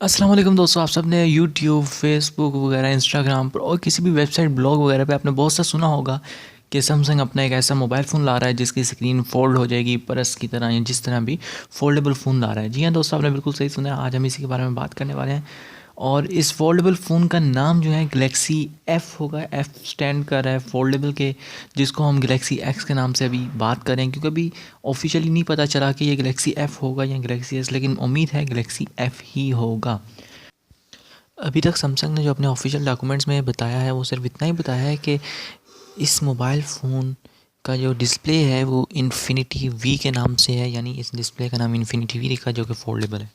अस्सलाम वालेकुम दोस्तों, आप सब ने यूट्यूब, फेसबुक वगैरह, इंस्टाग्राम पर और किसी भी वेबसाइट, ब्लॉग वगैरह पे आपने बहुत सा सुना होगा कि सैमसंग अपना एक ऐसा मोबाइल फ़ोन ला रहा है जिसकी स्क्रीन फोल्ड हो जाएगी परस की तरह, या जिस तरह भी फोल्डेबल फ़ोन ला रहा है। जी हाँ दोस्तों, आपने बिल्कुल सही सुना है। आज हम इसी के बारे में बात करने वाले हैं। और इस फोल्डेबल फ़ोन का नाम जो है गैलेक्सी एफ़ होगा। एफ़ स्टैंड कर रहा है फोल्डेबल के, जिसको हम गैलेक्सी एक्स के नाम से अभी बात करें, क्योंकि अभी ऑफिशियली नहीं पता चला कि ये गैलेक्सी एफ़ होगा या गैलेक्सी एस, लेकिन उम्मीद है गैलेक्सी एफ़ ही होगा। अभी तक सैमसंग ने जो अपने ऑफिशियल डॉक्यूमेंट्स में बताया है वो सिर्फ इतना ही बताया है कि इस मोबाइल फ़ोन का जो डिस्प्ले है वो इन्फिनिटी वी के नाम से है, यानी इस डिस्प्ले का नाम इन्फिनिटी वी लिखा, जो कि फोल्डेबल है।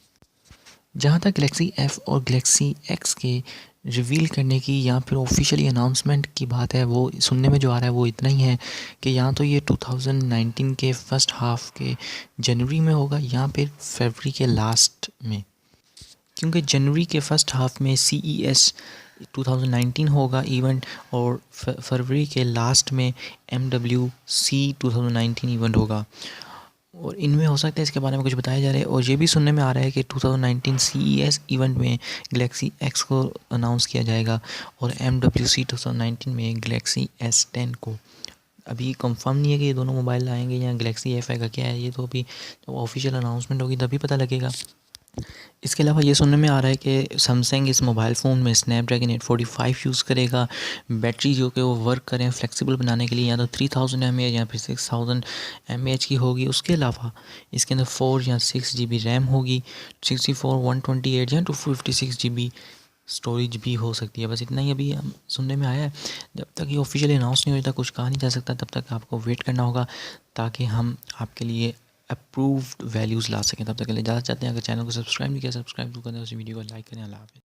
जहाँ तक गैलेक्सी एफ़ और गैलेक्सी एक्स के रिवील करने की या फिर ऑफिशियली अनाउंसमेंट की बात है, वो सुनने में जो आ रहा है वो इतना ही है कि या तो ये 2019 के फर्स्ट हाफ के जनवरी में होगा या फिर फरवरी के लास्ट में, क्योंकि जनवरी के फर्स्ट हाफ में CES 2019 होगा इवेंट, और फरवरी के लास्ट में MWC 2019 इवेंट होगा। और इनमें हो सकता है इसके बारे में कुछ बताया जा रहा है, और ये भी सुनने में आ रहा है कि 2019 CES इवेंट में गैलेक्सी एक्स को अनाउंस किया जाएगा और MWC 2019 में गैलेक्सी S10 को। अभी कंफर्म नहीं है कि ये दोनों मोबाइल आएंगे या गैलेक्सी एफ आएगा, क्या है ये तो अभी जब ऑफिशियल अनाउंसमेंट होगी तभी पता लगेगा। इसके अलावा ये सुनने में आ रहा है कि सैमसंग इस मोबाइल फ़ोन में स्नैपड्रैगन 845 यूज़ करेगा। बैटरी जो कि वो वर्क करें फ्लेक्सिबल बनाने के लिए, या तो 3000 mAh या फिर 6000 mAh की होगी। उसके अलावा इसके अंदर 4 या 6 GB रैम होगी, 64 128 या 256 GB स्टोरेज भी हो सकती है। बस इतना ही अभी हम सुनने में आया है। जब तक ये ऑफिशियली अनाउंस नहीं होता कुछ कहा नहीं जा सकता, तब तक आपको वेट करना होगा ताकि हम आपके लिए अप्रूव्ड वैल्यूज़ ला सकें। तब तक के लिए ज़्यादा चाहते हैं, अगर चैनल को सब्सक्राइब नहीं किया सब्सक्राइब तो करें, उस वीडियो को लाइक करें। अल्लाह हाफ़िज़।